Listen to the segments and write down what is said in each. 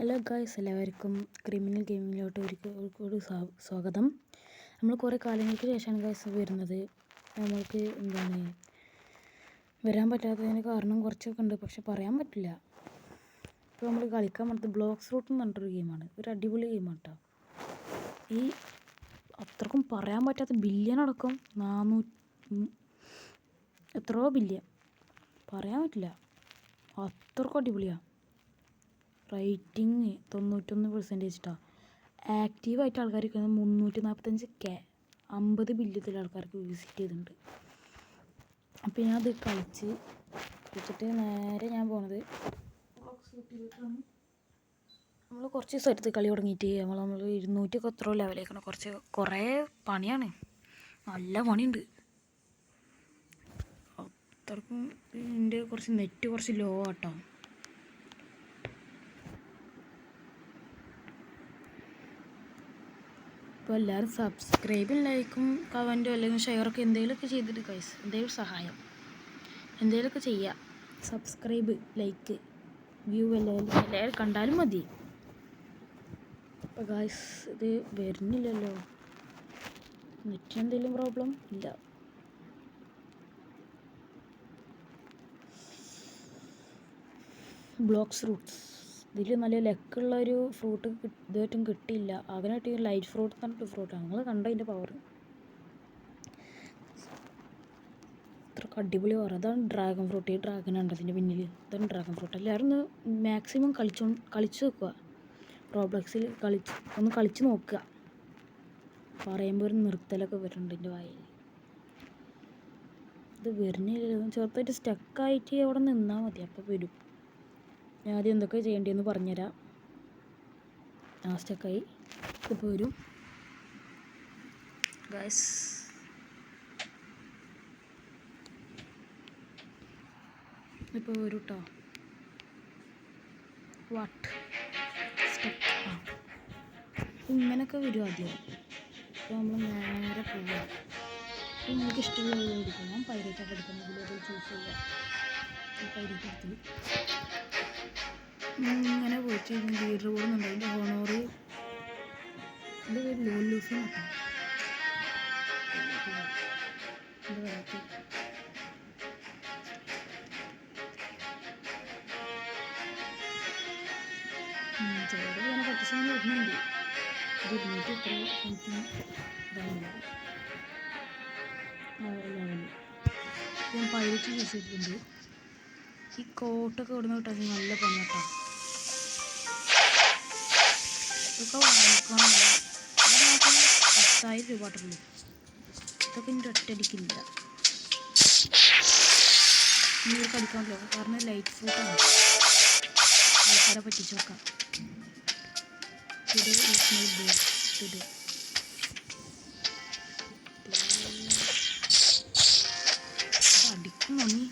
Hello guys, എല്ലാവർക്കും criminal ഗെയിമിങ്ങിലോട്ട് ഒരു സ്വാഗതം. നമ്മൾ കുറേ കാലങ്ങൾക്ക് ശേഷമാണ് ഗായ്സ് വരുന്നത്. നമ്മൾക്ക് വരാൻ പറ്റാത്തതിന് കാരണം കുറച്ചൊക്കെ ഉണ്ട്, പക്ഷെ പറയാൻ പറ്റില്ല. ഇപ്പോൾ നമ്മൾ കളിക്കാൻ പറ്റുന്നത് ബ്ലോക്സ് റൂട്ട് എന്ന് പറഞ്ഞിട്ടൊരു ഗെയിമാണ്. ഒരു അടിപൊളി ഗെയിമാണ് കേട്ടോ. ഈ അത്രക്കും പറയാൻ പറ്റാത്ത ബില്യൺ അടക്കം 400 എത്രയോ ബില്യൺ പറയാൻ പറ്റില്ല, അത്രക്കും അടിപൊളിയാണ്. റേറ്റിംഗ് 91% ആക്റ്റീവായിട്ട് ആൾക്കാർ 345K 50 ബില്യത്തിൽ ആൾക്കാർക്ക് വിസിറ്റ് ചെയ്തിട്ടുണ്ട്. അപ്പോൾ ഞാനത് കളിച്ചിട്ട് നേരെ ഞാൻ പോണത് നമ്മൾ കുറച്ച് ദിവസം എടുത്ത് കളി തുടങ്ങിയിട്ട് നമ്മൾ 200 എത്രയോ ലെവലേക്കണം. കുറേ പണിയാണ്, നല്ല പണിയുണ്ട്. അത്രക്കും എൻ്റെ നെറ്റ് കുറച്ച് ലോ ആട്ടോ. അപ്പോൾ എല്ലാവരും സബ്സ്ക്രൈബും ലൈക്കും കമൻറ്റും അല്ലെങ്കിൽ ഷെയറൊക്കെ എന്തെങ്കിലുമൊക്കെ ചെയ്തിട്ട് ഗൈസ്, എന്തെങ്കിലും സഹായം എന്തെങ്കിലുമൊക്കെ ചെയ്യുക. സബ്സ്ക്രൈബ്, ലൈക്ക്, വ്യൂ എല്ലാവരും കണ്ടാലും മതി. അപ്പോൾ ഗൈസ് ഇത് വരുന്നില്ലല്ലോ, നെറ്റിന് എന്തെങ്കിലും പ്രോബ്ലം ഇല്ല. ബ്ലോക്സ് റൂട്ട്സ് ഇതിൽ നല്ല ലക്കുള്ളൊരു ഫ്രൂട്ട് ഇതുമായിട്ടും കിട്ടിയില്ല. അതിനായിട്ട് ലൈറ്റ് ഫ്രൂട്ട് എന്ന് പറഞ്ഞിട്ട് ഫ്രൂട്ടാണ്. നിങ്ങൾ കണ്ടോ അതിൻ്റെ പവർ, അത്രക്ക് അടിപൊളി പവർ. അതാണ് ഡ്രാഗൺ ഫ്രൂട്ട്. ഈ ഡ്രാഗൺ ഉണ്ട് അതിൻ്റെ പിന്നിൽ, ഇതാണ് ഡ്രാഗൺ ഫ്രൂട്ട്. എല്ലാവരും ഒന്ന് മാക്സിമം കളിച്ച് നോക്കുക. റോബ്ലോക്സിൽ ഒന്ന് കളിച്ച് നോക്കുക. പറയുമ്പോൾ ഒരു നിർത്തലൊക്കെ വരുന്നുണ്ട് എൻ്റെ വായിൽ. ഇത് വരുന്നില്ലല്ലോ, ചെറുതായിട്ട് സ്റ്റക്കായിട്ട് അവിടെ നിന്നാൽ മതി, അപ്പോൾ വരും. ഞാൻ ആദ്യം എന്തൊക്കെ ചെയ്യേണ്ടതെന്ന് പറഞ്ഞുതരാം. സ്റ്റക്കായി ഇപ്പോൾ വരും ഗൈസ്. ഇപ്പോൾ വരും കേട്ടോ. സ്റ്റക്ക് ഇങ്ങനെയൊക്കെ വരും ആദ്യം. അപ്പോൾ നമ്മൾ നേരെ പോവുക. അപ്പോൾ നിങ്ങൾക്ക് ഇഷ്ടമുള്ള എടുക്കും. ഞാൻ പൈരേറ്റൊക്കെ എടുക്കുന്നതിൽ അത് ചൂസ് ചെയ്യുക. പൈരേറ്റ് എടുത്ത് ഇങ്ങനെ പോയിട്ട് ലീഡർ പോകുന്നുണ്ട്. അതിൻ്റെ ഹോണോറ് എൻ്റെ പേര് ലോലൂസ് നോക്കാം. എൻ്റെ വെറൈറ്റി ചിലത് ഞാൻ പറ്റിച്ചാൽ വരുന്നുണ്ട്. ഇത് 200 എത്ര സംതിങ് ഇതാവില്ല ലെവല്. ഞാൻ പൈരറ്റ് യൂസ് ചെയ്തിട്ടുണ്ട്. ഈ കോട്ടൊക്കെ ഇവിടുന്ന് കിട്ടാൻ നല്ല പണിയാട്ടോ. ഇതൊക്കെ വാങ്ങിക്കണം. 10,000 രൂപ ആട്ടുള്ളൂ. ഇതൊക്കെ എൻ്റെ ഒറ്റയടിക്കില്ല. ഇവർക്ക് അടിക്കാമല്ലോ, കാരണം ലൈറ്റ് ഫ്രൂട്ടാണ്. ആൾക്കാരെ പറ്റിച്ച് നോക്കാം. അടിക്കുന്നു നീ.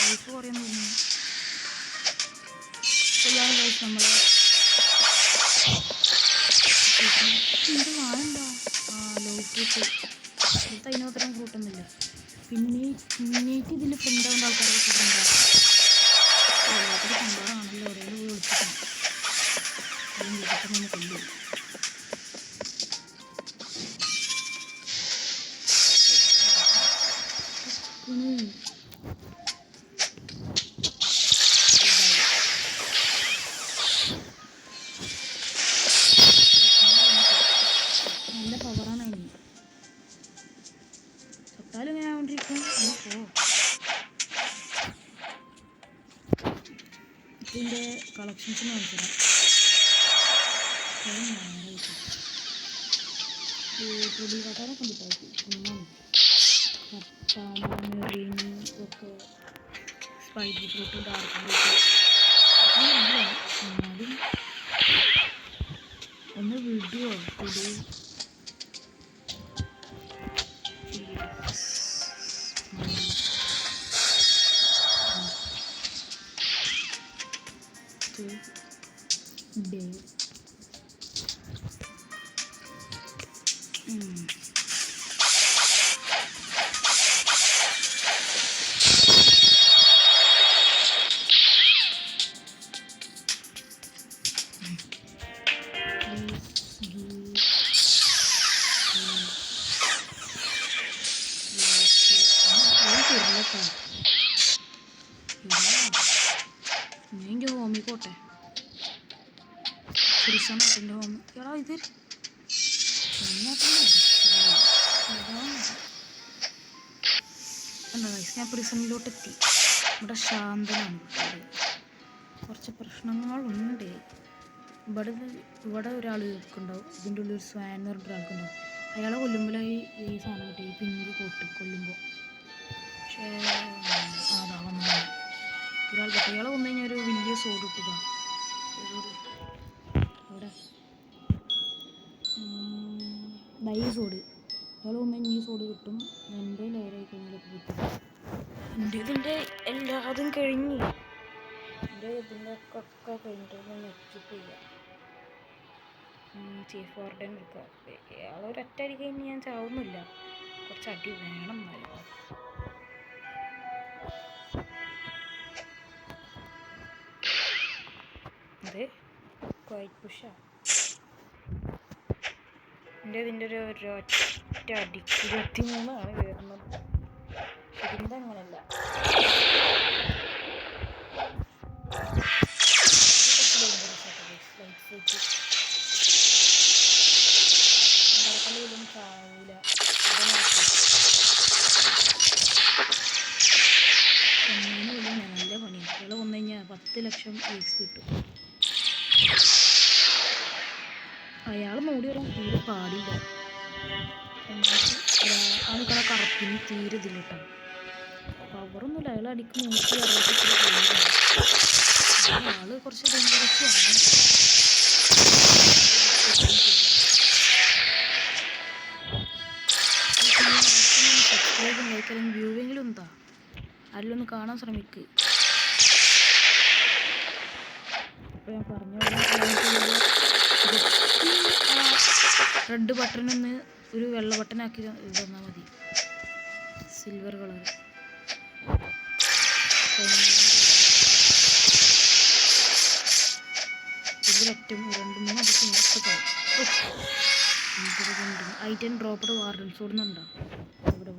ലൈഫ് കുറയാൻ തോന്നുന്നു. നമ്മൾ എന്ത് വാഴണ്ടോ ലോ ഫ്രൂട്ട് ഇപ്പോഴത്തെ അതിനോത്തരം ഫ്രൂട്ടൊന്നുമില്ല. പിന്നേറ്റ് ഇതിൽ പ്രിൻ്റ് ആവേണ്ട ആൾക്കാർക്ക് ഫ്രൂട്ടുണ്ടാവും. വല്ലാത്തൊരു സംഭവമാണല്ലോ. ഒരേ പോയി വിളിച്ചിട്ടാണ് വിളിച്ചിട്ട് കൊല്ലു. നല്ല പവറാണ് അതിന്. ചത്താലും ഇങ്ങനെ ആവണ്ടിരിക്കും. ഇതിൻ്റെ കളക്ഷൻസ് നോക്കണം. ട്രിബിൾ കട്ടാനൊക്കെ കിട്ടാം. മെറീന് ഒക്കെ സ്പൈഡി ഫ്രൂട്ട്, ഡാർക്ക് ഫ്രൂട്ട് എന്നാലും ഒന്ന് വിടുവോ വിടൂ. ഡേ എൻ്റെ ഹോമിൽ പോട്ടെ പ്രിസണാട്ടിൻ്റെ ഹോമി എടാ ഇത് എന്താ ഞാൻ പ്രിസണിലോട്ട് എത്തി. ഇവിടെ ശാന്തനാണ്. കുറച്ച് പ്രശ്നങ്ങളുണ്ട്. ഇവിടെ ഒരാൾ നിൽക്കുന്നുണ്ടാവും. ഇതിൻ്റെ ഉള്ളിൽ ഒരു സ്വാൻ എന്ന് പറഞ്ഞിട്ട് ഒരാൾക്കുണ്ടാവും. അയാളെ കൊല്ലുമ്പോഴായി ഈ സാധനം കിട്ടി, ഈ പിങ്ക് കോട്ട് കൊല്ലുമ്പോൾ. പക്ഷേ അതാ വന്നു ഒരാൾ കിട്ടി. അയാളെ വന്നു കഴിഞ്ഞാൽ ഒരു വലിയ സോഡ് കിട്ടുക. ഇവിടെ ഈ സോഡ് അയാൾ വന്നു കഴിഞ്ഞാൽ ഈ സോഡ് കിട്ടും. എൻ്റെ ലെയറായി കഴിഞ്ഞാലൊക്കെ കിട്ടും. ഇതിൻ്റെ എല്ലാതും കഴിഞ്ഞ് ഇതിൻ്റെ ഒക്കെ കഴിഞ്ഞിട്ട് നെറ്റിപ്പ് ചെയ്യാം. ചീഫ് വാർഡൻ എടുക്കുക. അയാളൊരൊറ്റ അടി കഴിഞ്ഞ് ഞാൻ ചാവുന്നില്ല. കുറച്ച് അടി വേണം എന്നാലും. അത് ക്വൈറ്റ് പുഷാണ്. ഇതിൻ്റെ ഒരു ഒറ്റ അടിക്ക് 23 കയറുന്നത്. ഇതിൻ്റെ അങ്ങനെയല്ല. ും ചാവൂല. നല്ല പണിയാണ്. അയാൾ വന്നു കഴിഞ്ഞാൽ 10 ലക്ഷം എക്സ് കിട്ടും. അയാൾ മൂടി വരാൻ തീരെ പാടില്ല. ആൾക്കാരെ കറപ്പിന് തീരെ ഇതില്ല കേട്ടോ. പവറൊന്നുമില്ല. അയാൾ അടിക്ക് 160 ആള് കുറച്ച് ഡേഞ്ചറസാണ്. സബ്സ്ക്രൈബ് ലൈക്ക് അല്ലെങ്കിൽ വ്യൂവെങ്കിലും എന്താ അതിലൊന്ന് കാണാൻ ശ്രമിക്കുക. അപ്പോൾ ഞാൻ പറഞ്ഞു റെഡ് ബട്ടണൊന്ന് ഒരു വെള്ള ബട്ടനാക്കി തന്നാൽ മതി. സിൽവർ കളർ ഇതിലറ്റം 2-3 അടിച്ച് നോക്കട്ടെ. ഐറ്റൻ ഡ്രോപ്പഡ് വാർഡൻസ് ഓടുന്നുണ്ടോ ഇവിടെ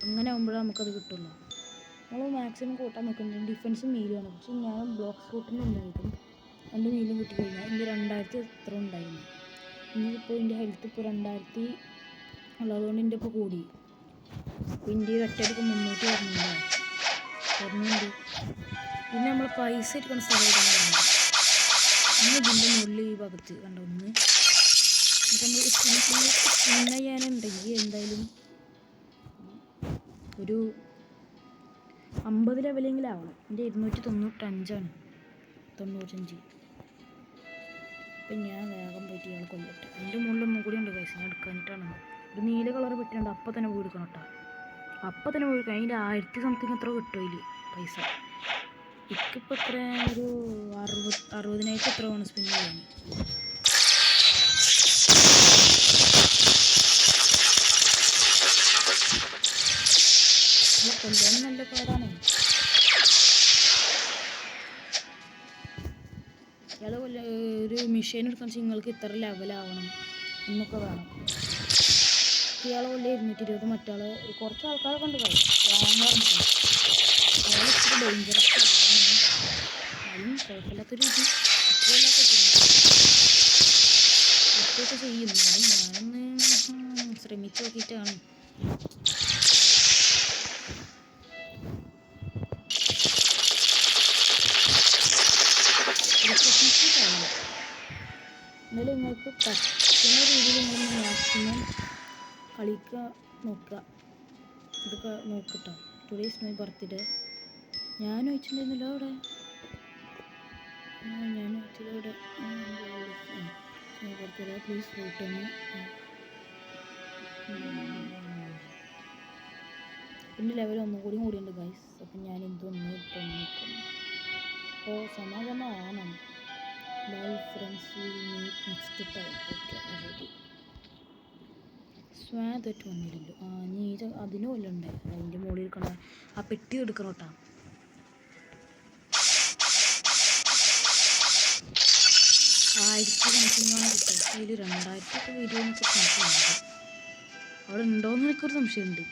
അങ്ങനെ ആകുമ്പോഴേ നമുക്കത് കിട്ടുള്ളൂ. നമ്മൾ മാക്സിമം കൂട്ടാൻ നോക്കുന്നുണ്ട്. ഡിഫൻസും മീലുമാണ്. പക്ഷെ ഞാൻ ബ്ലോക്ക് സ്കൂട്ടിന് ഒന്നായിട്ടും 2 മീലും കിട്ടിക്കഴിഞ്ഞാൽ എൻ്റെ 2000 എത്ര ഉണ്ടായിരുന്നു. ഇനിയിപ്പോൾ എൻ്റെ ഹെൽത്ത് ഇപ്പോൾ 2000 ഉള്ളതുകൊണ്ട് എൻ്റെ ഇപ്പോൾ കൂടി. അപ്പോൾ എൻ്റെ ഒറ്റയടിക്ക് 300 വരുന്നുണ്ട്. പിന്നെ നമ്മൾ പൈസ എടുക്കുന്ന സ്ഥലമായിട്ടാണ് പറയുന്നത്. ഇന്ന് ഇതിൻ്റെ മുകളിൽ ഈ ഭാഗത്ത് കണ്ടോ ഒന്ന് നമ്മൾ സ്പിൻ ചെയ്യാനുണ്ടെങ്കിൽ എന്തായാലും ഒരു 50 ലെവലെങ്കിലും ആവണം. എൻ്റെ 295 95. അപ്പം ഞാൻ വേഗം പോയിട്ട് ഇയാൾ കൊല്ലട്ടെ. എൻ്റെ മുകളിൽ ഒന്നും കൂടി ഉണ്ട് പൈസ. ഞാൻ എടുക്കാനിട്ടാണ്. ഒരു നീല കളർ പെട്ടിട്ടുണ്ട്. അപ്പം തന്നെ പോയി എടുക്കണം കേട്ടോ. അപ്പം തന്നെ പോയി എടുക്കണം. അതിൻ്റെ 1000 സംതിങ് എത്ര കിട്ടും അതിൽ പൈസ. എനിക്കിപ്പോൾ എത്ര ഒരു 60,000 എത്ര വേണം സ്പിൻ ചെയ്യാൻ. കൊല്ലാൻ നല്ല പാടാണ്. ഇയാൾ ഒരു മെഷീൻ എടുക്കാൻ വെച്ചാൽ നിങ്ങൾക്ക് ഇത്ര ലെവലാവണം എന്നൊക്കെ വേണം. ഇയാളെ കൊല്ലം 220. മറ്റാള് കുറച്ച് ആൾക്കാരെ കൊണ്ട് വാങ്ങാറുണ്ട്. അയാൾ ഇച്ചിരി ഡേഞ്ചറസ് ആണ്. അതും കുഴപ്പമില്ലാത്തൊരു ഇത് ഒറ്റയൊക്കെ ചെയ്യുന്നു. ഞാനൊന്ന് ശ്രമിച്ച് നോക്കിയിട്ടാണ്. എന്നാലും നിങ്ങൾക്ക് പറ്റുന്ന രീതിയിൽ നിങ്ങൾ മാക്സിമം കളിക്കാൻ നോക്കുക. ഇതൊക്കെ നോക്കട്ടോ. Today's my birthday. ഞാൻ വെച്ചിട്ടുണ്ടായിരുന്നല്ലോ അവിടെ. ഞാൻ വെച്ചതവിടെ മൈ ബർത്ത്ഡേ പ്ലീസ് വോട്ട് ഒന്ന്. പിന്നെ ലെവൽ ഒന്നും കൂടിയുണ്ട് ഗൈസ്. അപ്പം ഞാൻ ഇതൊന്ന് ഇപ്പം നോക്കുന്നു. അപ്പോൾ സമാധാനമാണ്. Bye friends, will meet next time. Okay ready. സ്വാദറ്റ് വന്നില്ലല്ലോ. നീ അതിനും വല്ലതുണ്ടേ. അതിൻ്റെ മുകളിൽ കണ്ട ആ പെട്ടി എടുക്കണം കേട്ടോ. 1000 സംശയമാണ് കിട്ടുക. അതിൽ 2000 വീഡിയോ എന്നൊക്കെ സംശയമുണ്ട്. അവിടെ ഉണ്ടോയെന്ന് എനിക്കൊരു സംശയമുണ്ട്.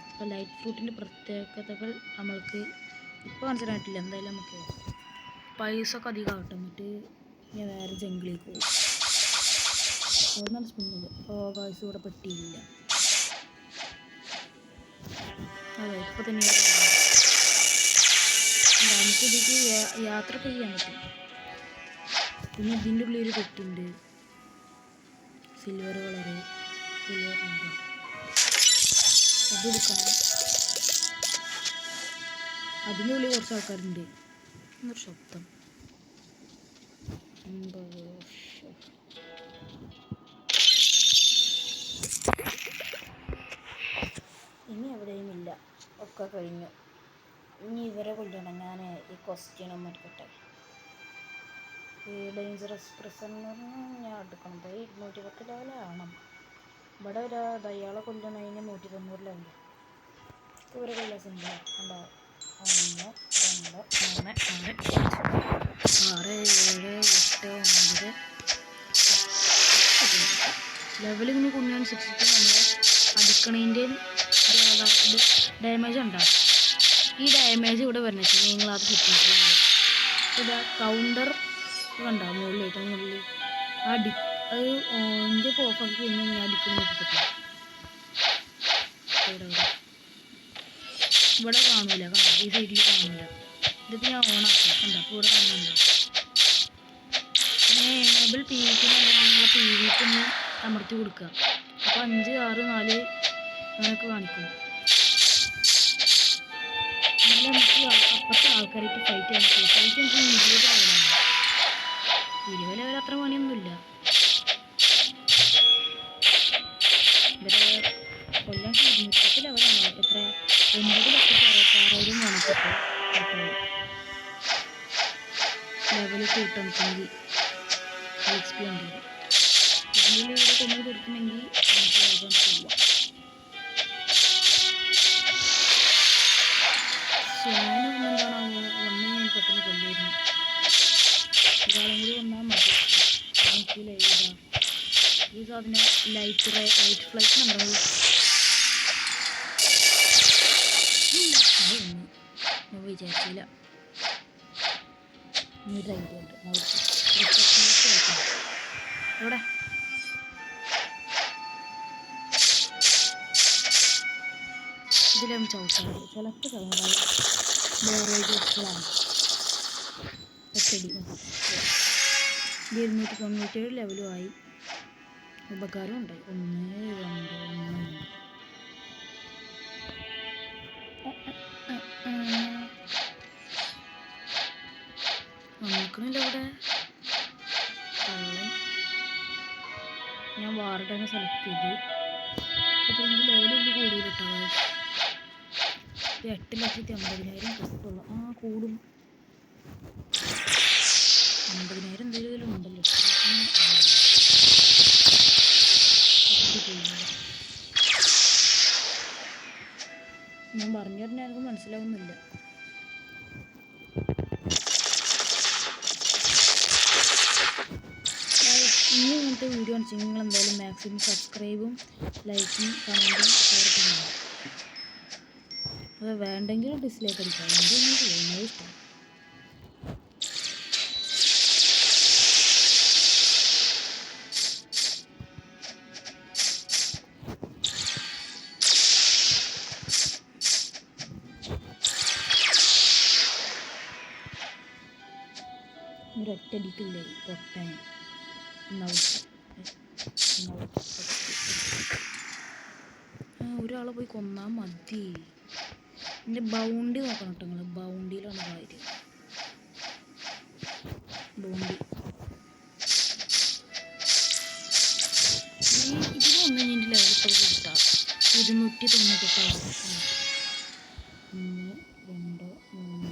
അപ്പോൾ ലൈറ്റ് ഫ്രൂട്ടിൻ്റെ പ്രത്യേകതകൾ നമ്മൾക്ക് ഇപ്പോൾ മനസ്സിലായിട്ടില്ല. എന്തായാലും നമുക്ക് പൈസ ഒക്കെ അധികം ആവട്ടെ, എന്നിട്ട് ഞാൻ വേറെ ജംഗിളിലേക്ക് പോകും. അവിടുന്നാണ് സ്പിന്നത്. പൈസ ഇവിടെ പെട്ടിയില്ല. അതെ, ഇപ്പോൾ തന്നെ നമുക്ക് ഇതിലേക്ക് യാത്ര ചെയ്യാൻ പറ്റും. പിന്നെ ഇതിൻ്റെ ഉള്ളിൽ ഒരു പെട്ടിയുണ്ട്, സിൽവർ കളറ്. അതെടുക്കണം. അതിൻ്റെ ഉള്ളിൽ കുറച്ച് ആൾക്കാരുണ്ട്. എന്നൊരു ശബ്ദം. ഇനി എവിടെയും ഇല്ല, ഒക്കെ കഴിഞ്ഞു. ഇനി ഇവരെ കൊല്ലണം. ഞാൻ ഈ ക്വസ്റ്റ്യനും മറ്റേ ഈ ഡേഞ്ചറസ് പ്രിസണർ ഞാൻ എടുക്കണം. പോയി 210 ലെവലാണ്. ഇവിടെ ഒരു അയാളെ കൊല്ലണതിന് 190 ലെവൽ. ഇവരെ കൊല്ലാൻ സിമ്പിളാണ്. ഉണ്ടാവും 1 2 3 4 5 6 7 8 9 ലെവൽ ഇങ്ങനെ കുഞ്ഞനുസരിച്ചിട്ട് നമ്മൾ അടിക്കണതിൻ്റെ ഡാമേജ് ഉണ്ടാവും. ഈ ഡാമേജ് ഇവിടെ വരുന്നത് നിങ്ങളത് കിട്ടിയിട്ടില്ല. ഇതാ കൗണ്ടർ കണ്ടാവും മുകളിൽ അത് എൻ്റെ ഓഫാക്കി കഴിഞ്ഞാൽ ഞാൻ അടിക്കുന്ന നോക്കിപ്പെട്ടു. ഇവിടെ കാണില്ല, കണ്ടോ? ഈ സൈഡിൽ കാണില്ല. ഇതിപ്പോൾ ഞാൻ ഓണാക്കി കണ്ടോ? അപ്പോൾ ഇവിടെ കാണുന്നുണ്ടോ? പിന്നെ എനേബിൾ പി വിക്കുന്നുള്ള പി വിക്കൊന്ന് അമർത്തി കൊടുക്കുക. അപ്പോൾ 5 6 4 അങ്ങനെയൊക്കെ കാണിക്കും. എന്നാലും നമുക്ക് അപ്പുറത്തെ ആൾക്കാരായിട്ട് ഫൈറ്റ് ചെയ്യാൻ പറ്റില്ല. ഫൈറ്റ് എനിക്ക് 20 ലെവലാണ്. 20 ലെവൽ അത്ര പണിയൊന്നുമില്ല. ഇവരെ കൊല്ലാൻ 230 ലെവലാണ്. എത്ര 9,66,000 കാണിച്ചിട്ട് ലെവൽ കൂട്ടണമെങ്കിൽ XP ഉണ്ട്. ഇതിൽ ഇവിടെ കൊണ്ടു കൊടുക്കണമെങ്കിൽ നമുക്ക് വേഗം ചെയ്യാം. ഞാനൊന്നും എന്താണാവോ ഞാൻ പെട്ടെന്ന് കൊല്ലായിരുന്നു. ഒരാളും കൂടി വന്നാൽ മതി. എനിക്ക് ഈ സാധനം ലൈറ്റ് ഫ്ലൈറ്റ് ഉണ്ടാവും. ഞാൻ വിചാരിച്ചില്ല. ഒരു ഐഡിയ ഉണ്ട്. എവിടെ ഇതിലും ചവിട്ടാറ് ചിലപ്പോൾ ചവിട്ടാറ് ബോറേജുകളാണ്. 297 ലെവലുമായി. ഉപകാരം ഉണ്ടായി. 1 2 നോക്കണില്ല ഇവിടെ കള്ളൻ. ഞാൻ വാർഡനെ സെലക്ട് ചെയ്തു. അപ്പോൾ ലെവലൊന്നും കൂടുതലിട്ടോ. 8,50,000 കിട്ടുള്ളൂ. കൂടും. 50,000 എന്തെങ്കിലും ഉണ്ടല്ലോ. ഞാൻ പറഞ്ഞു തരുന്ന എനിക്ക് മനസ്സിലാവുന്നില്ല. ഇനി ഇങ്ങനത്തെ വീഡിയോ കാണിച്ചാൽ നിങ്ങൾ എന്തായാലും മാക്സിമം സബ്സ്ക്രൈബും ലൈക്കും കമൻറ്റും ഷെയർ ചെയ്യണം. അത് വേണ്ടെങ്കിലും ഡിസ്ലൈക്ക് അടിക്കാം. എന്തെങ്കിലും ചെയ്യുന്നത് ഇഷ്ടം. ഒരൊറ്റടിക്കില്ലേ പൊട്ടാൻ. ഒരാളെ പോയി കൊന്നാൽ മതി. എൻ്റെ ബൗണ്ടി നോക്കണം കേട്ടോ നിങ്ങൾ. ബൗണ്ടിയിലാണ് കാര്യം. ബൗണ്ടി ഇതിലൊന്നും എൻ്റെ ലെവലിപ്പോൾ കിട്ടാം. 298 1 2 3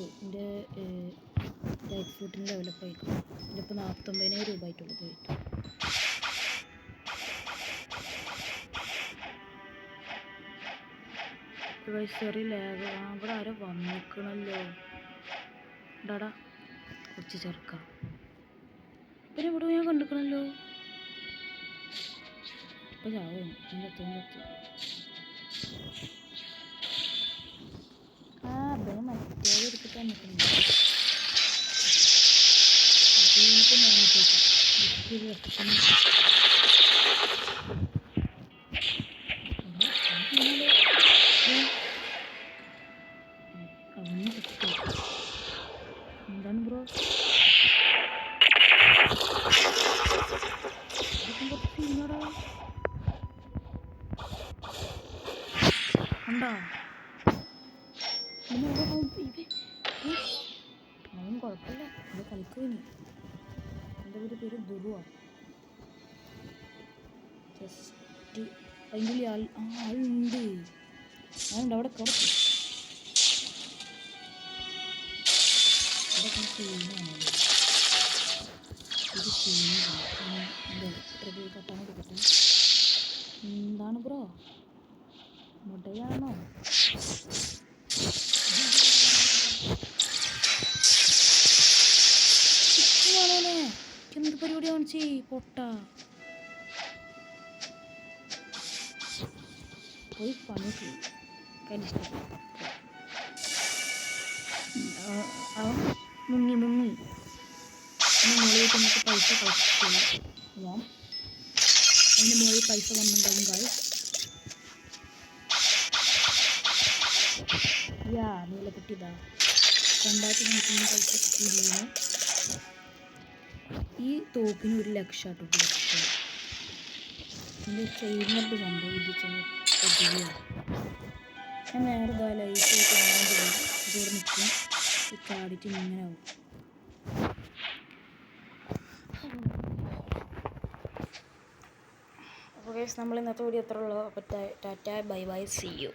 എൻ്റെ ലൈഫ് ഫ്രൂട്ടിന് ഡെവലപ്പ് ആയിക്കും. ഇതിപ്പോൾ 49,000 രൂപ ആയിട്ടുള്ളൂ പോയിട്ട്. ചെറിയ ലാഗ്. ഇവിടെ ആരോ വന്നിക്കണല്ലോ. ഡാടാ കുറച്ച് ചേർക്കാം. പിന്നെ ഇവിടെ ഞാൻ കണ്ടിക്കണല്ലോ. ഇപ്പം ചാവും. പിന്നെ മറ്റേത് എടുത്തിട്ടാണ് നിൽക്കുന്നത്. അതിനിപ്പോൾ ഞാൻ എന്താണ് ബ്രോ സീനോടാ കണ്ടാ. അതൊന്നും കുഴപ്പമില്ല. ഇത് കളിക്കുവിന്. എൻ്റെ പേര് ദുരുവാണ്. ജസ്റ്റ് അതിൻ്റെ ഉള്ളിൽ ആളുണ്ട്. അവിടെ കിടക്കും. അവിടെ സീനാണല്ലോ. ഇത് സീനാണ്. കട്ടാൻ കൊടുക്കട്ടെ. എന്താണ് ബ്രോ മുടയാണോ? എന്ത് പരിപാടി കാണിച്ചേ പൊട്ട. പോയി പണിക്ക് കരിഷ്ടം. അവൻ മുങ്ങി മുകളിലേക്ക് നമുക്ക് പൈസ കളിച്ചിട്ടുള്ളൂ. അതിൻ്റെ മുകളിൽ പൈസ വന്നിട്ടുണ്ടാവും ഗായ്സ്. നീല കിട്ടിയതാ. 2,500 പൈസ കിട്ടിയിരുന്നു. ഈ തോക്കിന് 1,00,000 കേട്ടോ. 1,00,000. എൻ്റെ ചെയ്യുന്നത് സംഭവം ഞാൻ നേരെ ലൈഫായിട്ട് ഇതോടെ നിൽക്കും. ചാടിയിട്ട് ഇങ്ങനെ ആവും. അപ്പോൾ ഗൈസ് നമ്മൾ ഇന്നത്തെ വീഡിയോ അത്ര ഉള്ളൂ. അപ്പോൾ tata bye bye see U.